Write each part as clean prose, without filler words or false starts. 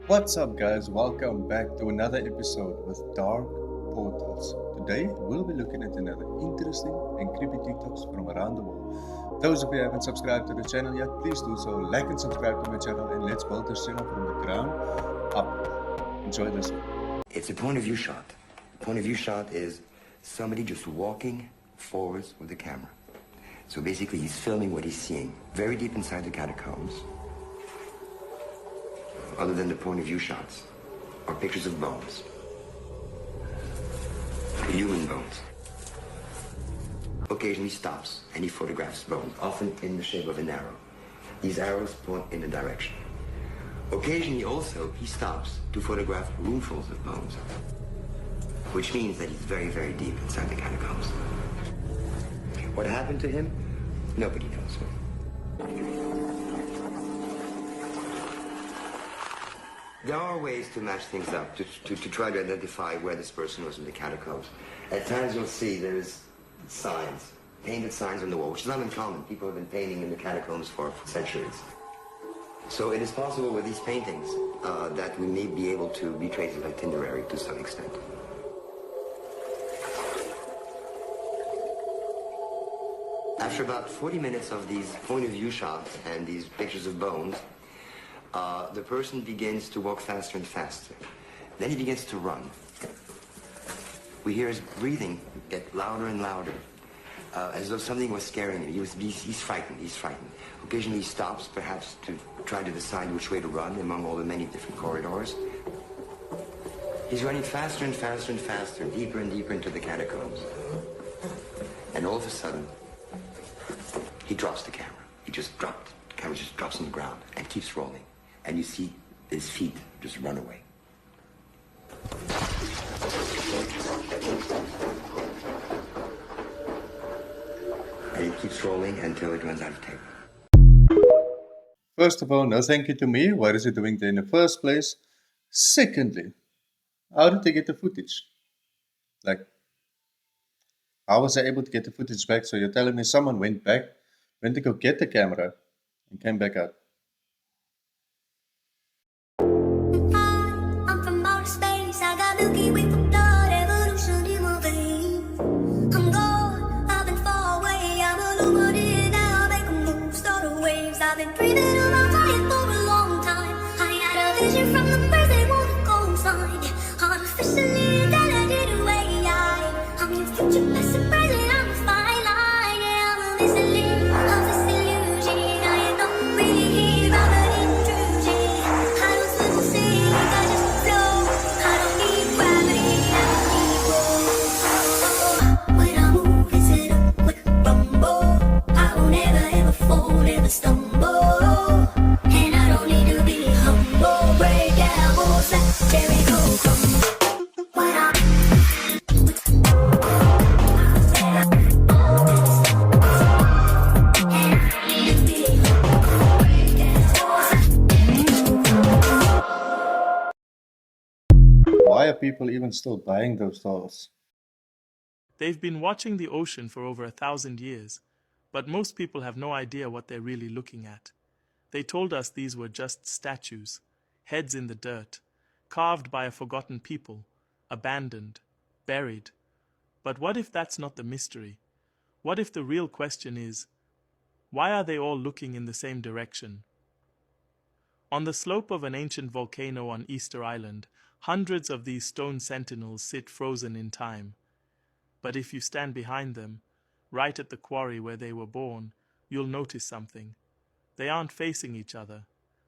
What's up, guys? Welcome back to another episode with Dark Portals. Today, we'll be looking at another interesting and creepy TikToks from around the world. Those of you who haven't subscribed to the channel yet, please do so. Like and subscribe to my channel, and let's build this channel from the ground up. Enjoy this one. It's a point of view shot. A point of view shot is somebody just walking forwards with the camera. So basically he's filming what he's seeing very deep inside the catacombs. Other than the point of view shots are pictures of bones. Human bones. Occasionally stops and he photographs bones, often in the shape of an arrow. These arrows point in a direction. Occasionally also he stops to photograph roomfuls of bones, which means that he's very, very deep inside the catacombs. What happened to him? Nobody knows. There are ways to match things up, to try to identify where this person was in the catacombs. At times you'll see there's signs, painted signs on the wall, which is not uncommon. People have been painting in the catacombs for centuries. So it is possible with these paintings that we may be able to retrace an itinerary to some extent. After about 40 minutes of these point of view shots and these pictures of bones, the person begins to walk faster and faster. Then he begins to run. We hear his breathing get louder and louder, as though something was scaring him. He's frightened. Occasionally he stops, perhaps to try to decide which way to run among all the many different corridors. He's running faster and faster and faster, deeper and deeper into the catacombs. And all of a sudden, he drops the camera. The camera just drops on the ground and keeps rolling. And you see his feet just run away. And it keeps rolling until it runs out of tape. First of all, no thank you to me. What is it doing there in the first place? Secondly, how did they get the footage? Like, how was I able to get the footage back? So you're telling me someone went to go get the camera and came back out. I'm from outer space. I got Milky Way for blood, evolution in my veins. I'm gone, I've been far away. I'm illuminated now, make a move, start a waves. I've been breathing on my fire for a long time. I had a vision from the birds, they wanna go find. Artificially intelligent way, I'm your future, past and present, I'm a fine line. Yeah, I'm a listening of this illusion. I am not really here, I'm an intrusion. I don't swim or sing, I just flow. I don't need gravity, I don't need roll. When I move, it's in a quick rumble. I won't ever fall, never stumble. And I don't need to be humble. Break down walls like Jericho crumble. When I Why are people even still buying those dolls? They've been watching the ocean for over 1,000 years, but most people have no idea what they're really looking at. They told us these were just statues, heads in the dirt, carved by a forgotten people, abandoned, buried. But what if that's not the mystery? What if the real question is, why are they all looking in the same direction? On the slope of an ancient volcano on Easter Island, hundreds of these stone sentinels sit frozen in time. But if you stand behind them, right at the quarry where they were born, you'll notice something. They aren't facing each other.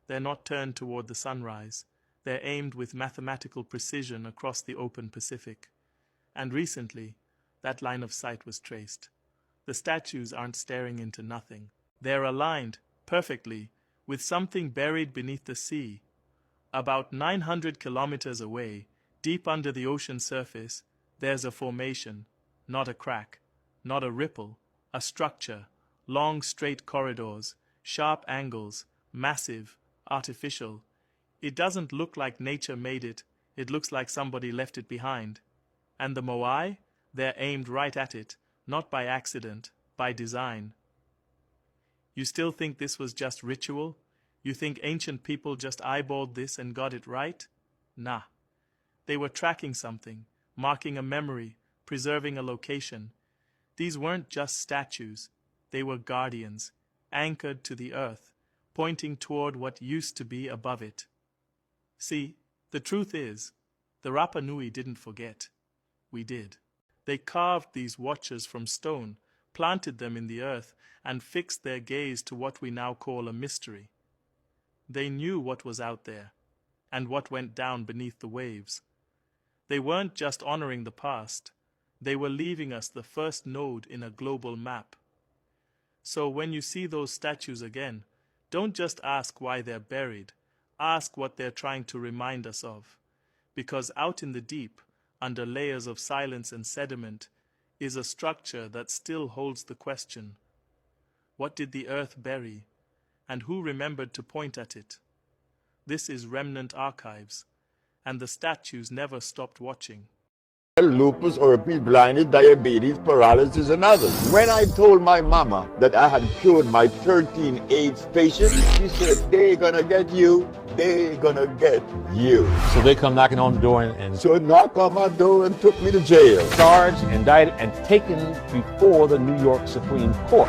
They're not turned toward the sunrise. They're aimed with mathematical precision across the open Pacific. And recently, that line of sight was traced. The statues aren't staring into nothing. They're aligned, perfectly, with something buried beneath the sea. About 900 kilometers away, deep under the ocean surface, there's a formation, not a crack, not a ripple, a structure, long straight corridors, sharp angles, massive, artificial. It doesn't look like nature made it, it looks like somebody left it behind. And the Moai? They're aimed right at it, not by accident, by design. You still think this was just ritual? You think ancient people just eyeballed this and got it right? Nah. They were tracking something, marking a memory, preserving a location. These weren't just statues. They were guardians, anchored to the earth, pointing toward what used to be above it. See, the truth is, the Rapa Nui didn't forget. We did. They carved these watchers from stone, planted them in the earth, and fixed their gaze to what we now call a mystery. They knew what was out there, and what went down beneath the waves. They weren't just honoring the past, they were leaving us the first node in a global map. So when you see those statues again, don't just ask why they're buried, ask what they're trying to remind us of. Because out in the deep, under layers of silence and sediment, is a structure that still holds the question: what did the earth bury, and who remembered to point at it? This is Remnant Archives, and the statues never stopped watching. Lupus or repeat blindness, diabetes, paralysis, and others. When I told my mama that I had cured my 13 AIDS patients, she said, they're gonna get you, they're gonna get you. So they come knocking on the door and So knocked on my door and took me to jail. charged, indicted, and taken before the New York Supreme Court.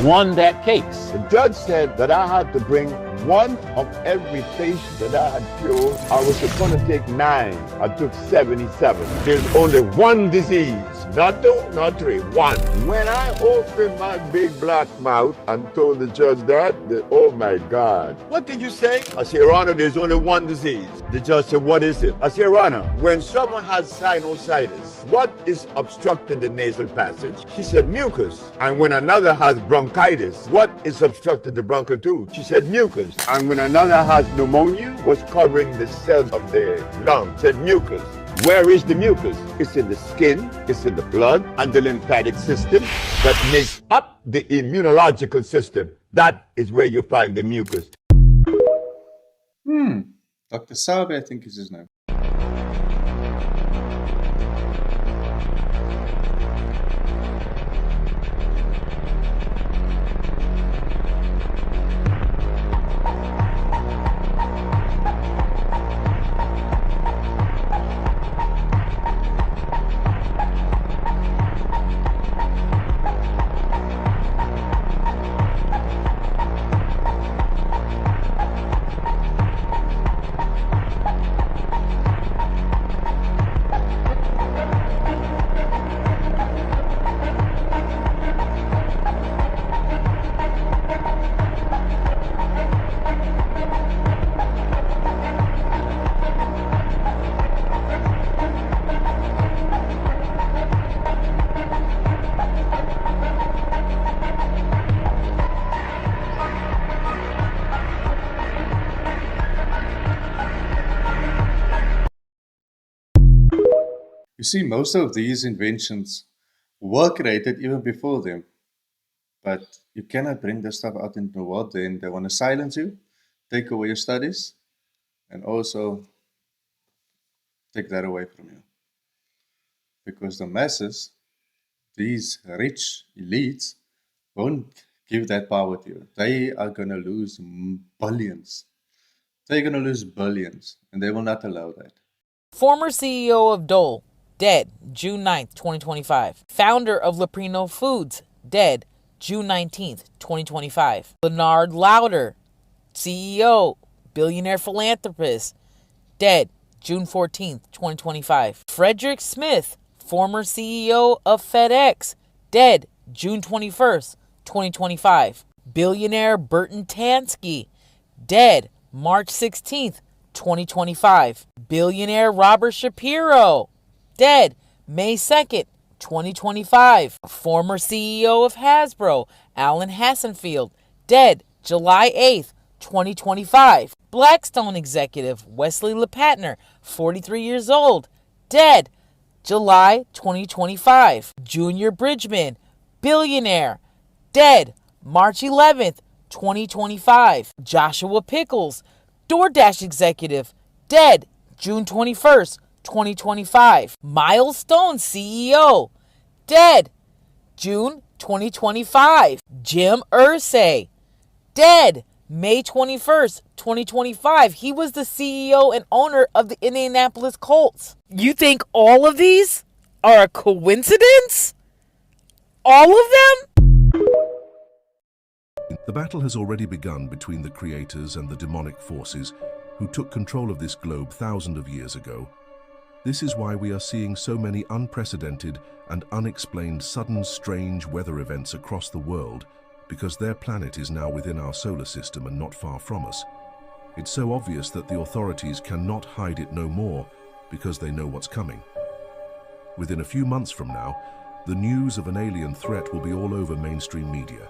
You won that case. The judge said that I had to bring one of every patient that I had cured. I was supposed to take 9. I took 77. There's only one disease. Not 2, not 3, 1. When I opened my big black mouth and told the judge that, oh my God. What did you say? I said, Your Honor, there's only one disease. The judge said, what is it? I said, Your Honor, when someone has sinusitis, what is obstructing the nasal passage? She said, mucus. And when another has bronchitis, what is obstructing the bronchial tube? She said, mucus. And when another has pneumonia, what's covering the cells of the lung? Said, mucus. Where is the mucus? It's in the skin, it's in the blood, and the lymphatic system that makes up the immunological system. That is where you find the mucus. Dr. Sabe, I think is his name. You see, most of these inventions were created even before them. But you cannot bring this stuff out into the world, then they want to silence you, take away your studies, and also take that away from you. Because the masses, these rich elites, won't give that power to you. They are going to lose billions. They're going to lose billions, and they will not allow that. Former CEO of Dole, dead June 9th, 2025. Founder of Leprino Foods, dead June 19th, 2025. Leonard Lauder, CEO, billionaire philanthropist, dead June 14th, 2025. Frederick Smith, former CEO of FedEx, dead June 21st, 2025. Billionaire Burton Tansky, dead March 16th, 2025. Billionaire Robert Shapiro, dead May 2nd, 2025. Former CEO of Hasbro, Alan Hassenfield, dead July 8th, 2025. Blackstone executive Wesley LePatner, 43 years old, dead July 2025. Junior Bridgman, billionaire, dead March 11th, 2025. Joshua Pickles, DoorDash executive, dead June 21st, 2025. Milestone CEO, dead June 2025. Jim Irsay, dead May 21st, 2025, he was the CEO and owner of the Indianapolis Colts. You think all of these are a coincidence? All of them? The battle has already begun between the creators and the demonic forces who took control of this globe thousands of years ago. This is why we are seeing so many unprecedented and unexplained sudden strange weather events across the world, because their planet is now within our solar system and not far from us. It's so obvious that the authorities cannot hide it no more because they know what's coming. Within a few months from now, the news of an alien threat will be all over mainstream media,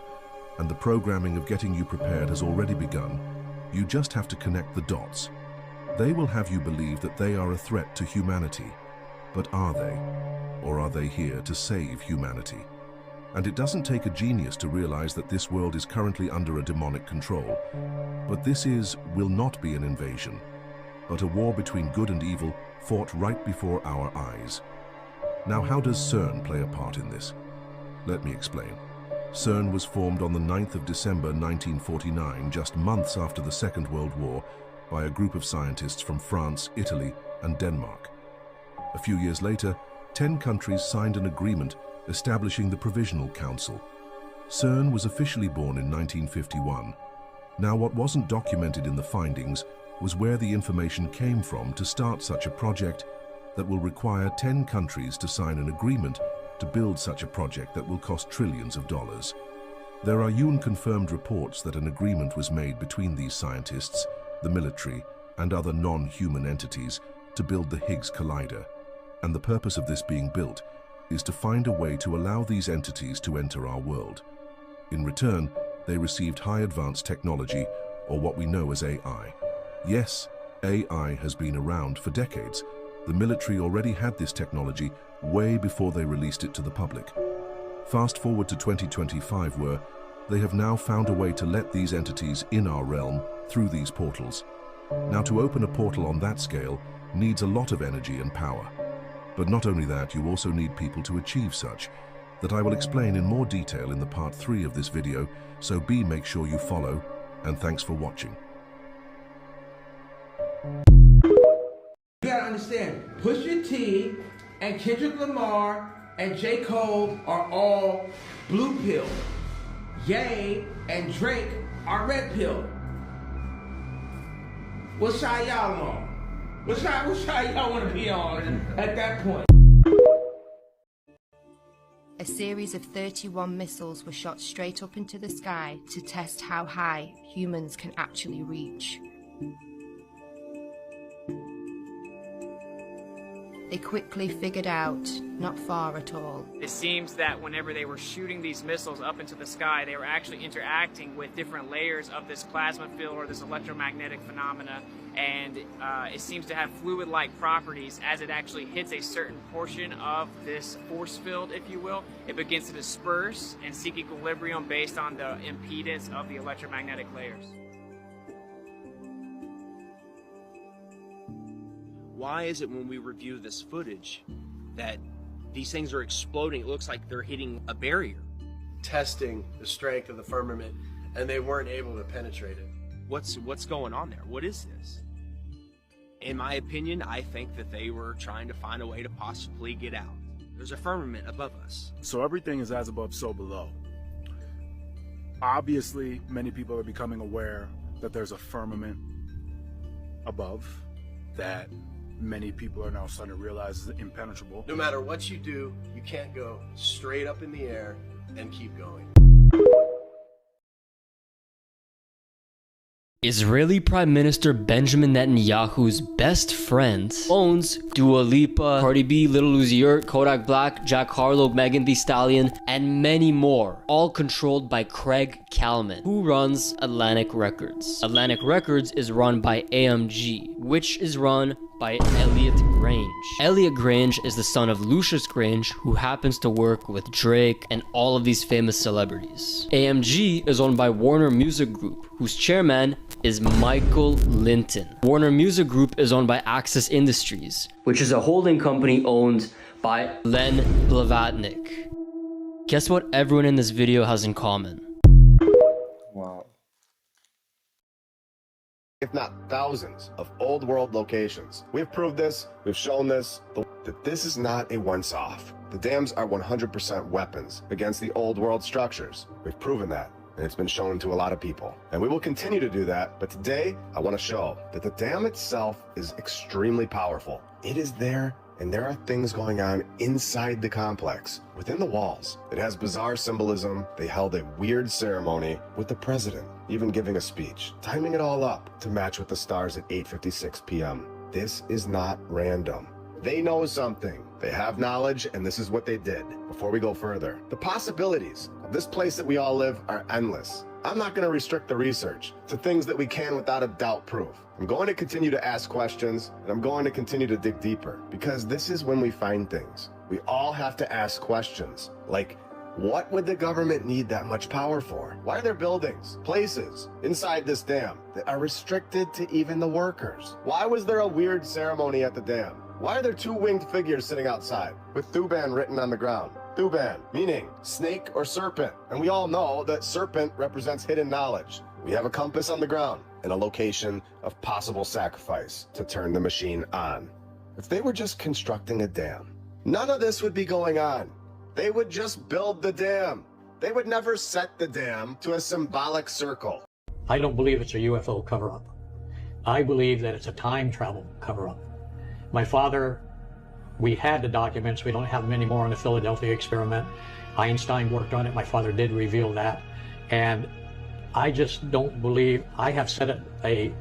and the programming of getting you prepared has already begun. You just have to connect the dots. They will have you believe that they are a threat to humanity. But are they? Or are they here to save humanity? And it doesn't take a genius to realize that this world is currently under a demonic control. But this will not be an invasion, but a war between good and evil fought right before our eyes. Now, how does CERN play a part in this? Let me explain. CERN was formed on the 9th of December 1949, just months after the Second World War, by a group of scientists from France, Italy, and Denmark. A few years later, 10 countries signed an agreement establishing the Provisional Council. CERN was officially born in 1951. Now, what wasn't documented in the findings was where the information came from to start such a project that will require 10 countries to sign an agreement to build such a project that will cost trillions of dollars. There are UN-confirmed reports that an agreement was made between these scientists, the military, and other non-human entities to build the Higgs Collider. And the purpose of this being built is to find a way to allow these entities to enter our world. In return, they received high advanced technology, or what we know as AI. Yes, AI has been around for decades. The military already had this technology way before they released it to the public. Fast forward to 2025, where they have now found a way to let these entities in our realm through these portals. Now, to open a portal on that scale needs a lot of energy and power. But not only that, you also need people to achieve such, that I will explain in more detail in the part 3 of this video, so make sure you follow, and thanks for watching. You gotta understand, Pusha T and Kendrick Lamar and J. Cole are all blue pill. Ye and Drake are red pill. What side y'all on? What side y'all want to be on at that point? A series of 31 missiles were shot straight up into the sky to test how high humans can actually reach. They quickly figured out, not far at all. It seems that whenever they were shooting these missiles up into the sky, they were actually interacting with different layers of this plasma field or this electromagnetic phenomena, and it seems to have fluid-like properties. As it actually hits a certain portion of this force field, if you will, it begins to disperse and seek equilibrium based on the impedance of the electromagnetic layers. Why is it when we review this footage that these things are exploding? It looks like they're hitting a barrier. Testing the strength of the firmament, and they weren't able to penetrate it. What's going on there? What is this? In my opinion, I think that they were trying to find a way to possibly get out. There's a firmament above us. So everything is as above, so below. Obviously, many people are becoming aware that there's a firmament above that many people are now starting to realize is impenetrable. No matter what you do, you can't go straight up in the air and keep going. Israeli Prime Minister Benjamin Netanyahu's best friend owns Dua Lipa, Cardi B, Lil Uzi Vert, Kodak Black, Jack Harlow, Megan Thee Stallion, and many more, all controlled by Craig Kallman, who runs Atlantic Records. Atlantic Records is run by AMG, which is run by Elliot Grange. Elliot Grange is the son of Lucius Grange, who happens to work with Drake and all of these famous celebrities. AMG is owned by Warner Music Group, whose chairman is Michael Linton. Warner Music Group is owned by Axis Industries, which is a holding company owned by Len Blavatnik. Guess what everyone in this video has in common? Wow. if not thousands, of old world locations. We've proved this, we've shown this, that this is not a once-off. The dams are 100% weapons against the old world structures. We've proven that, and it's been shown to a lot of people. And we will continue to do that, but today I want to show that the dam itself is extremely powerful. It is there, and there are things going on inside the complex, within the walls. It has bizarre symbolism. They held a weird ceremony with the president, even giving a speech, timing it all up to match with the stars at 8:56 p.m. This is not random. They know something. They have knowledge, and this is what they did. Before we go further, the possibilities of this place that we all live are endless. I'm not going to restrict the research to things that we can without a doubt prove. I'm going to continue to ask questions, and I'm going to continue to dig deeper, because this is when we find things. We all have to ask questions, like, what would the government need that much power for? Why are there buildings, places inside this dam that are restricted to even the workers? Why was there a weird ceremony at the dam? Why are there two winged figures sitting outside with Thuban written on the ground? Thuban, meaning snake or serpent. And we all know that serpent represents hidden knowledge. We have a compass on the ground and a location of possible sacrifice to turn the machine on. If they were just constructing a dam, none of this would be going on. They would just build the dam. They would never set the dam to a symbolic circle. I don't believe it's a UFO cover-up. I believe that it's a time travel cover-up. My father, we had the documents. We don't have them anymore on the Philadelphia experiment. Einstein worked on it. My father did reveal that. And I just don't believe, I have set up a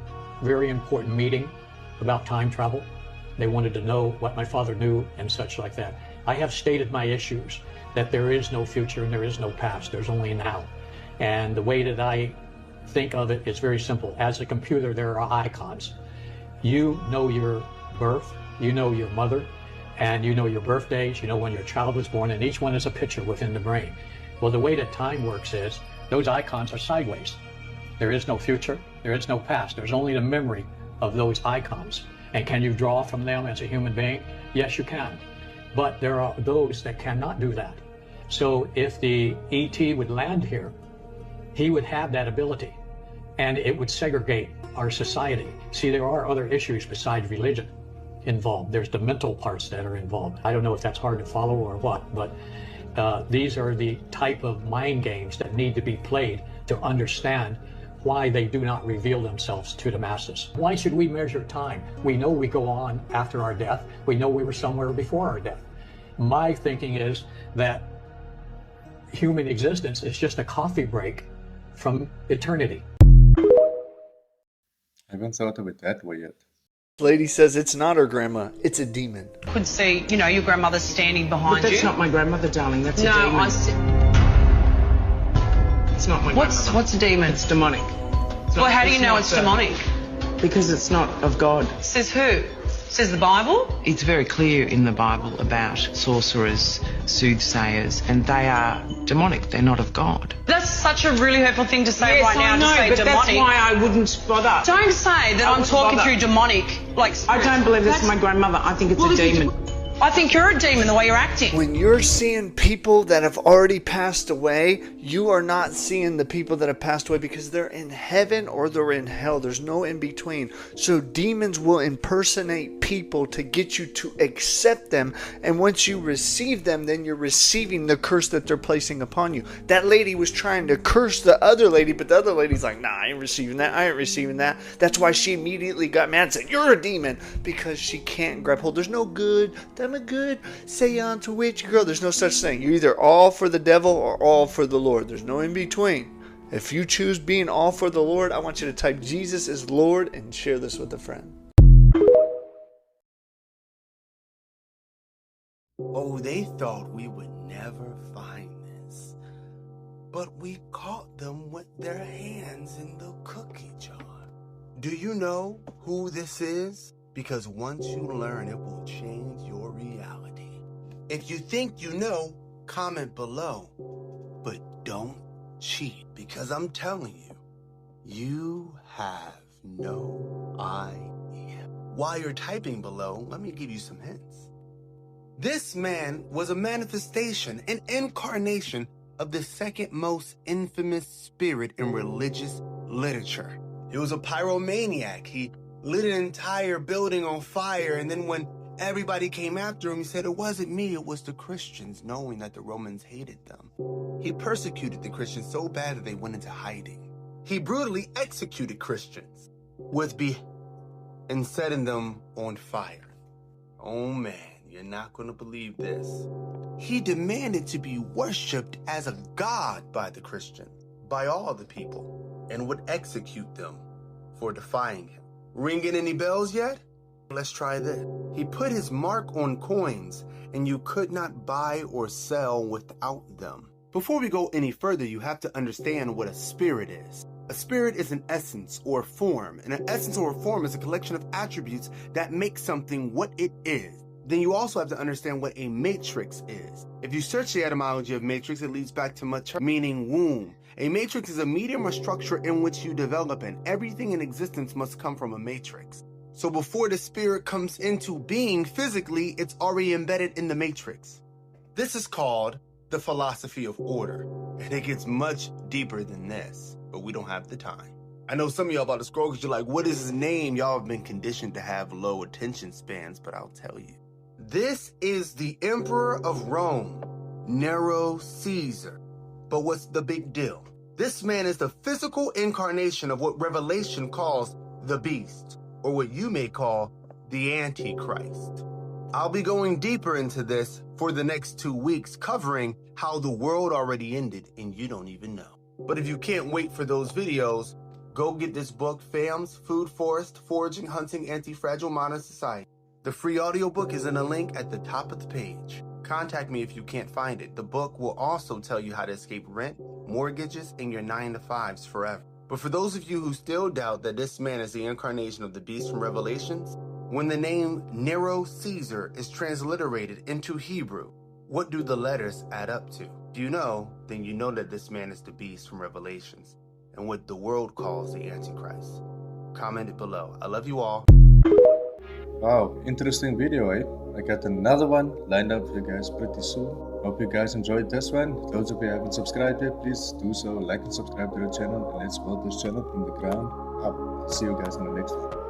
very important meeting about time travel. They wanted to know what my father knew and such like that. I have stated my issues, that there is no future and there is no past. There's only now. And the way that I think of it is very simple. As a computer, there are icons. You know your birth, you know your mother, and you know your birthdays, you know when your child was born, and each one is a picture within the brain. Well, the way that time works is those icons are sideways. There is no future, there is no past. There's only the memory of those icons. And can you draw from them as a human being? Yes, you can. But there are those that cannot do that. So if the ET would land here, he would have that ability, and it would segregate our society. See, there are other issues besides religion involved. There's the mental parts that are involved. I don't know if that's hard to follow or what, but these are the type of mind games that need to be played to understand why they do not reveal themselves to the masses. Why should we measure time? We know we go on after our death. We know we were somewhere before our death. My thinking is that human existence is just a coffee break from eternity. I haven't thought of it that way yet. Lady says it's not her grandma, it's a demon. Could see, you know, your grandmother standing behind you. That's not my grandmother, darling. That's no, a demon. It's not my grandmother. What's a demon? It's demonic. Well, how do you know it's demonic? Because it's not of God. Says who? Says the Bible? It's very clear in the Bible about sorcerers, soothsayers, and they are demonic. They're not of God. That's such a really hurtful thing to say right now. I know, to say but demonic. that's why I wouldn't bother. Don't say that I'm talking through demonic, like I don't believe this is my grandmother. I think it's a demon. I think you're a demon the way you're acting. When you're seeing people that have already passed away, you are not seeing the people that have passed away because they're in heaven or they're in hell. There's no in between. So demons will impersonate people to get you to accept them. And once you receive them, then you're receiving the curse that they're placing upon you. That lady was trying to curse the other lady, but the other lady's like, nah, I ain't receiving that. I ain't receiving that. That's why she immediately got mad and said, you're a demon, because she can't grab hold. There's no good. I'm a good seance witch girl. There's no such thing. You're either all for the devil or all for the Lord. There's no in between. If you choose being all for the Lord, I want you to type Jesus is Lord and share this with a friend. Oh, they thought we would never find this. But we caught them with their hands in the cookie jar. Do you know who this is? Because once you learn, it will change your reality. If you think you know, comment below. But don't cheat, because I'm telling you, you have no idea. While you're typing below, let me give you some hints. This man was a manifestation, an incarnation of the second most infamous spirit in religious literature. He was a pyromaniac. He lit an entire building on fire, and then when everybody came after him, he said, "It wasn't me, it was the Christians," knowing that the Romans hated them. He persecuted the Christians so bad that they went into hiding. He brutally executed Christians and setting them on fire. Oh man, you're not going to believe this. He demanded to be worshipped as a god by the Christians, by all the people, and would execute them for defying him. Ringing any bells yet? Let's try this. He put his mark on coins, and you could not buy or sell without them. Before we go any further, you have to understand what a spirit is. A spirit is an essence or form, and an essence or form is a collection of attributes that make something what it is. Then you also have to understand what a matrix is. If you search the etymology of matrix, it leads back to mater, meaning womb. A matrix is a medium or structure in which you develop, and everything in existence must come from a matrix. So before the spirit comes into being physically, it's already embedded in the matrix. This is called the philosophy of order, and it gets much deeper than this, but we don't have the time. I know some of y'all about to scroll because you're like, what is his name? Y'all have been conditioned to have low attention spans, but I'll tell you. This is the Emperor of Rome, Nero Caesar. But what's the big deal? This man is the physical incarnation of what Revelation calls the beast, or what you may call the Antichrist. I'll be going deeper into this for the next 2 weeks, covering how the world already ended and you don't even know. But if you can't wait for those videos, go get this book, FAMS, Food Forest, Foraging, Hunting, Anti-Fragile Modern Society. The free audiobook is in a link at the top of the page. Contact me if you can't find it. The book will also tell you how to escape rent, mortgages, and your 9-to-5s forever. But for those of you who still doubt that this man is the incarnation of the beast from Revelations, when the name Nero Caesar is transliterated into Hebrew, what do the letters add up to? If you know, then you know that this man is the beast from Revelations, and what the world calls the Antichrist. Comment it below. I love you all. Wow, interesting video, eh? I got another one lined up for you guys pretty soon. Hope you guys enjoyed this one. Those of you who haven't subscribed yet, please do so. Like and subscribe to the channel, and let's build this channel from the ground up. See you guys in the next one.